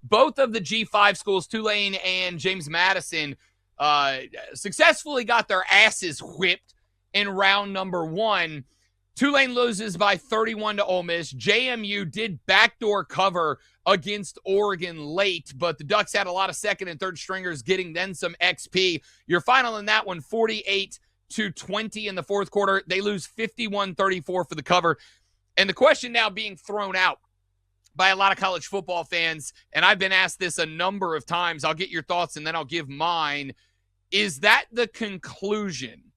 both of the G5 schools, Tulane and James Madison, successfully got their asses whipped in round number 1. Tulane loses by 31 to Ole Miss. JMU did backdoor cover against Oregon late, but the Ducks had a lot of second and third stringers getting then some XP. Your final in that one, 48-20 in the fourth quarter. They lose 51-34 for the cover. And the question now being thrown out by a lot of college football fans, and I've been asked this a number of times, I'll get your thoughts and then I'll give mine, is that the conclusion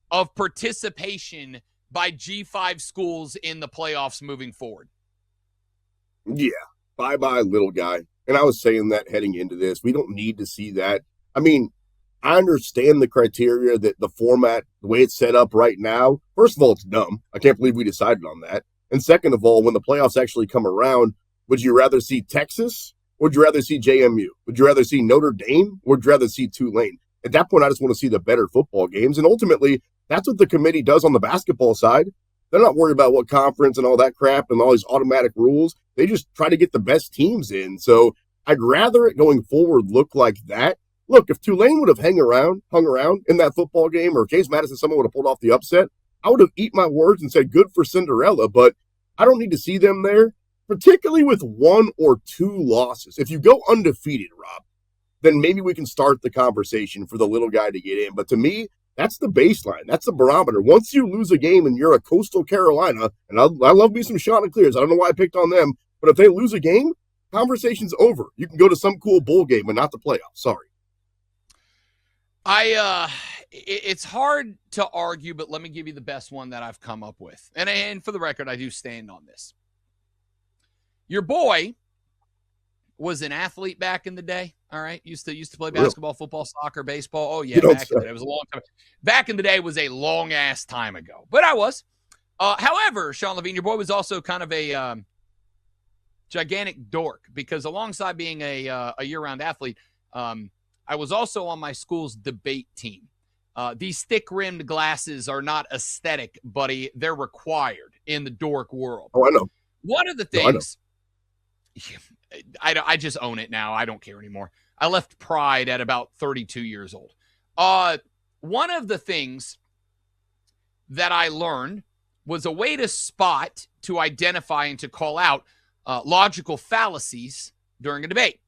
of participation by G5 schools in the playoffs moving forward? Yeah, bye-bye, little guy. And I was saying that heading into this. We don't need to see that. I mean, I understand the criteria, that the format, the way it's set up right now. First of all, it's dumb. I can't believe we decided on that. And second of all, when the playoffs actually come around, would you rather see Texas? Or would you rather see JMU? Would you rather see Notre Dame? Or would you rather see Tulane? At that point, I just want to see the better football games. And ultimately, that's what the committee does on the basketball side. They're not worried about what conference and all that crap and all these automatic rules. They just try to get the best teams in. So I'd rather it going forward look like that. Look, if Tulane would have hung around in that football game, or James Madison, someone would have pulled off the upset, I would have eaten my words and said good for Cinderella. But I don't need to see them there, particularly with 1 or 2 losses. If you go undefeated, Rob, then maybe we can start the conversation for the little guy to get in. But to me, that's the baseline. That's the barometer. Once you lose a game and you're a Coastal Carolina, and I love me some Chanticleers. I don't know why I picked on them, but if they lose a game, conversation's over. You can go to some cool bowl game, but not the playoffs. Sorry. It's hard to argue, but let me give you the best one that I've come up with. And for the record, I do stand on this. Your boy was an athlete back in the day. All right. Used to play basketball, football, soccer, baseball. Oh yeah. Back in the day. It was a long time. Back in the day was a long ass time ago, but I was, however, Sean Levine, your boy was also kind of a, gigantic dork, because alongside being a year-round athlete, I was also on my school's debate team. These thick-rimmed glasses are not aesthetic, buddy. They're required in the dork world. Oh, I know. One of the things, I just own it now. I don't care anymore. I left Pride at about 32 years old. One of the things that I learned was a way to spot, to identify, and to call out logical fallacies during a debate.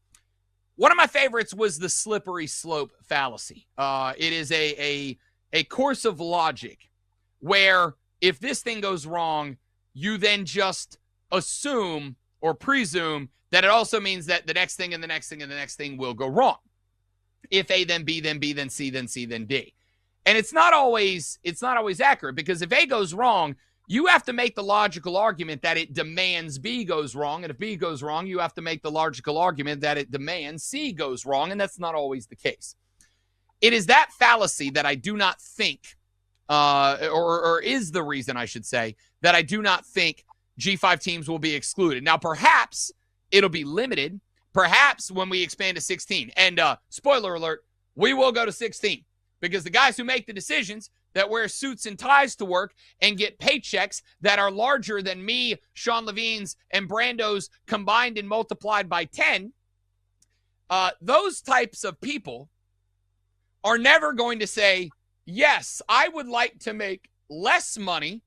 One of my favorites was the slippery slope fallacy. It is a course of logic where if this thing goes wrong, you then just assume or presume that it also means that the next thing and the next thing and the next thing will go wrong. If A, then B, then B, then C, then C, then D. And it's not always accurate, because if A goes wrong, you have to make the logical argument that it demands B goes wrong. And if B goes wrong, you have to make the logical argument that it demands C goes wrong. And that's not always the case. It is that fallacy that I do not think, or is the reason, I should say, that I do not think G5 teams will be excluded. Now, perhaps it'll be limited. Perhaps when we expand to 16. And spoiler alert, we will go to 16. Because the guys who make the decisions, that wear suits and ties to work and get paychecks that are larger than me, Sean Levine's, and Brando's combined and multiplied by 10, those types of people are never going to say, yes, I would like to make less money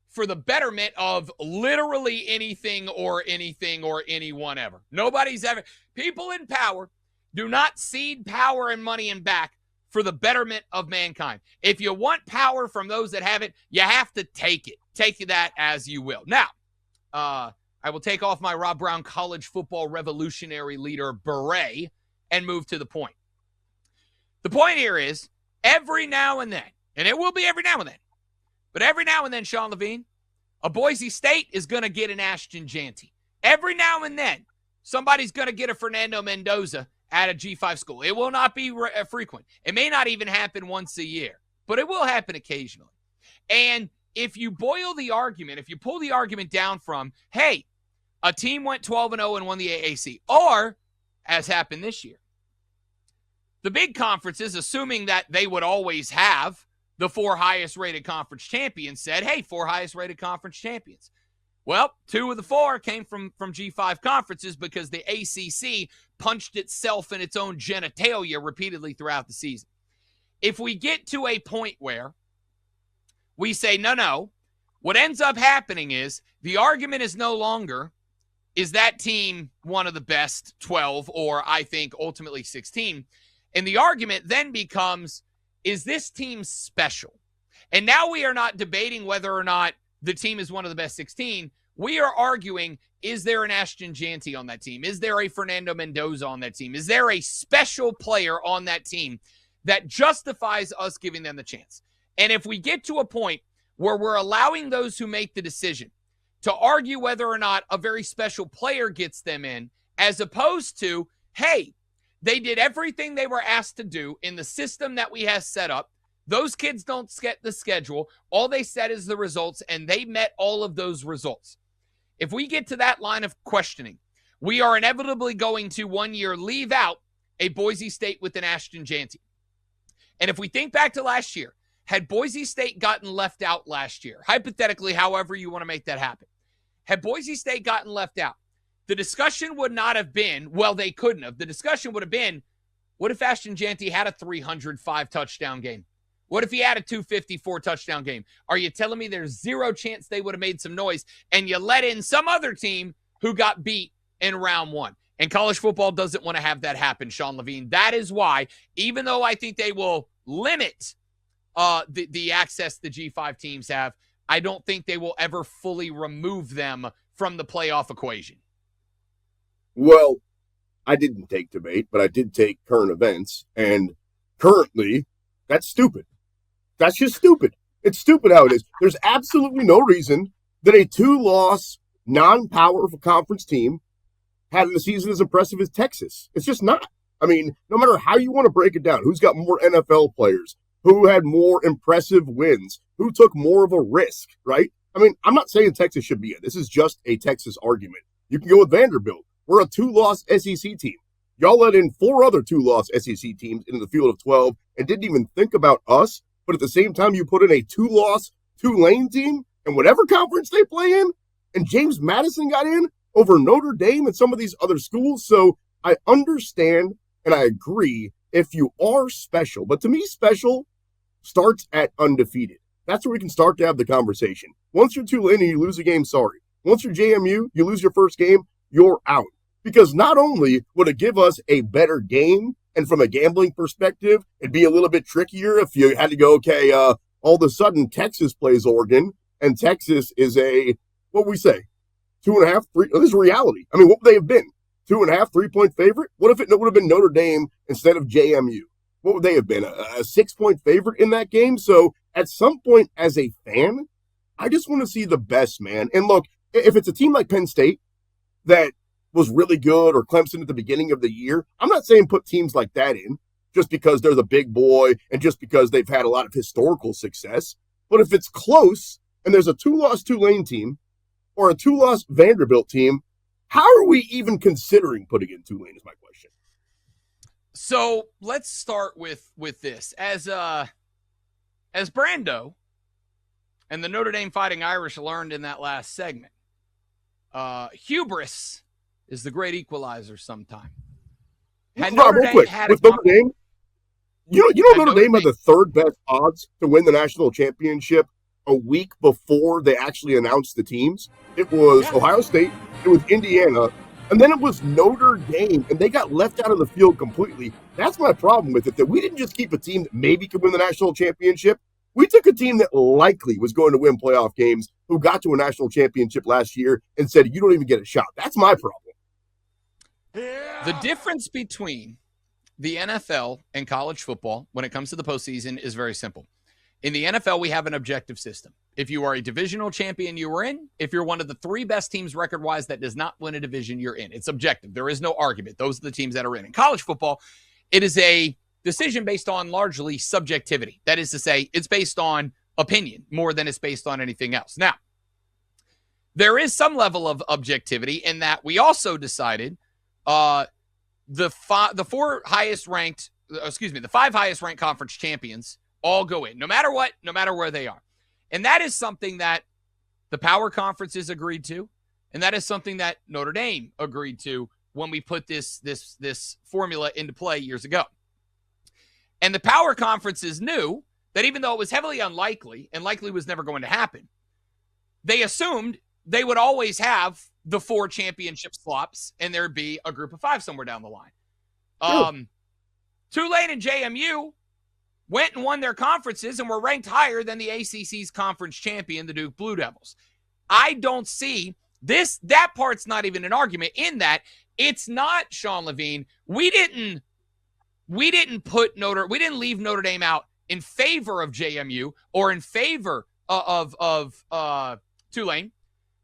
for the betterment of literally anything or anyone ever. Nobody's ever. People in power do not cede power and money and back for the betterment of mankind. If you want power from those that have it, you have to take it. Take that as you will. Now, I will take off my Rob Brown college football revolutionary leader beret and move to the point. The point here is, every now and then, and it will be every now and then, but every now and then, Sean Levine, a Boise State is going to get an Ashton Janty. Every now and then, somebody's going to get a Fernando Mendoza at a G5 school. It will not be frequent. It may not even happen once a year, but it will happen occasionally. And if you boil the argument, if you pull the argument down from, hey, a team went 12-0 and won the AAC, or, as happened this year, the big conferences, assuming that they would always have the 4 highest rated conference champions, said, hey, 4 highest rated conference champions. Well, 2 of the 4 came from G5 conferences because the ACC punched itself in its own genitalia repeatedly throughout the season. If we get to a point where we say, no, what ends up happening is the argument is no longer, is that team one of the best 12 or I think ultimately 16? And the argument then becomes, is this team special? And now we are not debating whether or not the team is one of the best 16. We are arguing, is there an Ashton Janty on that team? Is there a Fernando Mendoza on that team? Is there a special player on that team that justifies us giving them the chance? And if we get to a point where we're allowing those who make the decision to argue whether or not a very special player gets them in, as opposed to, hey, they did everything they were asked to do in the system that we have set up. Those kids don't get the schedule. All they said is the results, and they met all of those results. If we get to that line of questioning, we are inevitably going to 1 year leave out a Boise State with an Ashton Janty. And if we think back to last year, had Boise State gotten left out last year, hypothetically, however you want to make that happen, had Boise State gotten left out, the discussion would not have been, well, they couldn't have. The discussion would have been, what if Ashton Janty had a 305 touchdown game? What if he had a 254 touchdown game? Are you telling me there's zero chance they would have made some noise and you let in some other team who got beat in round 1? And college football doesn't want to have that happen, Sean Levine. That is why, even though I think they will limit the access the G5 teams have, I don't think they will ever fully remove them from the playoff equation. Well, I didn't take debate, but I did take current events. And currently, that's stupid. That's just stupid. It's stupid how it is. There's absolutely no reason that a 2-loss, non-power conference team had a season as impressive as Texas. It's just not. I mean, no matter how you want to break it down, who's got more NFL players, who had more impressive wins, who took more of a risk, right? I mean, I'm not saying Texas should be it. This is just a Texas argument. You can go with Vanderbilt. We're a 2-loss SEC team. Y'all let in 4 other 2-loss SEC teams into the field of 12 and didn't even think about us. But at the same time, you put in a 2-loss Tulane team and whatever conference they play in, and James Madison got in over Notre Dame and some of these other schools. So I understand and I agree if you are special. But to me, special starts at undefeated. That's where we can start to have the conversation. Once you're Tulane and you lose a game, sorry. Once you're JMU, you lose your first game, you're out. Because not only would it give us a better game, and from a gambling perspective, it'd be a little bit trickier if you had to go, okay, all of a sudden Texas plays Oregon, and Texas is a, what we say, 2.5, 3, this is reality. I mean, what would they have been? 2.5, 3-point favorite? What if it would have been Notre Dame instead of JMU? What would they have been? A 6-point favorite in that game? So at some point as a fan, I just want to see the best, man. And look, if it's a team like Penn State that was really good, or Clemson at the beginning of the year, I'm not saying put teams like that in just because they're the big boy and just because they've had a lot of historical success. But if it's close and there's a 2-loss Tulane team or a 2-loss Vanderbilt team, how are we even considering putting in Tulane is my question. So let's start with this. As Brando and the Notre Dame Fighting Irish learned in that last segment, hubris is the great equalizer sometime. Had Notre Dame had with Notre Dame, you know Notre Dame had the 3rd best odds to win the national championship a week before they actually announced the teams. It was Ohio State, it was Indiana, and then it was Notre Dame, and they got left out of the field completely. That's my problem with it, that we didn't just keep a team that maybe could win the national championship. We took a team that likely was going to win playoff games, who got to a national championship last year, and said, you don't even get a shot. That's my problem. The difference between the NFL and college football when it comes to the postseason is very simple. In the NFL, we have an objective system. If you are a divisional champion, you are in. If you're one of the 3 best teams record-wise that does not win a division, you're in. It's objective. There is no argument. Those are the teams that are in. In college football, it is a decision based on largely subjectivity. That is to say, it's based on opinion more than it's based on anything else. Now, there is some level of objectivity in that we also decided the 5 highest ranked conference champions all go in, no matter what, no matter where they are. And that is something that the power conferences agreed to, and that is something that Notre Dame agreed to when we put this formula into play years ago. And the power conferences knew that even though it was heavily unlikely and likely was never going to happen, they assumed they would always have the 4 championship slots and there'd be a group of 5 somewhere down the line. Tulane and JMU went and won their conferences and were ranked higher than the ACC's conference champion, the Duke Blue Devils. I don't see this. That part's not even an argument in that it's not, Sean Levine. We didn't leave Notre Dame out in favor of JMU or in favor of Tulane.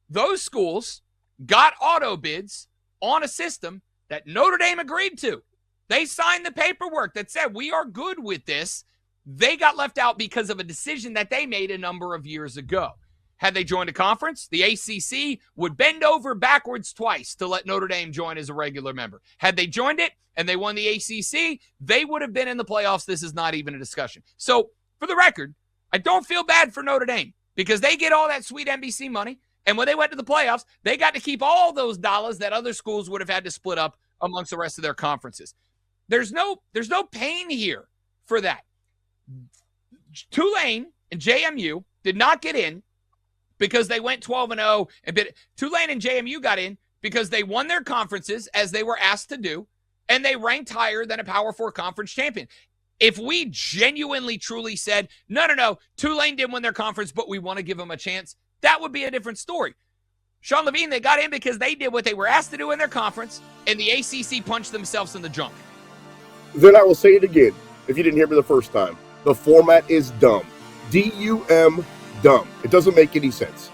Those schools got auto bids on a system that Notre Dame agreed to. They signed the paperwork that said we are good with this. They got left out because of a decision that they made a number of years ago. Had they joined a conference, the ACC would bend over backwards twice to let Notre Dame join as a regular member. Had they joined it and they won the ACC, they would have been in the playoffs. This is not even a discussion. So, for the record, I don't feel bad for Notre Dame because they get all that sweet NBC money. And when they went to the playoffs, they got to keep all those dollars that other schools would have had to split up amongst the rest of their conferences. There's no pain here for that. Tulane and JMU did not get in because they went 12-0. Tulane and JMU got in because they won their conferences as they were asked to do, and they ranked higher than a Power 4 conference champion. If we genuinely, truly said, no, Tulane didn't win their conference, but we want to give them a chance, that would be a different story. Sean Levine, they got in because they did what they were asked to do in their conference, and the ACC punched themselves in the junk. Then I will say it again, if you didn't hear me the first time. The format is dumb. D-U-M, dumb. It doesn't make any sense.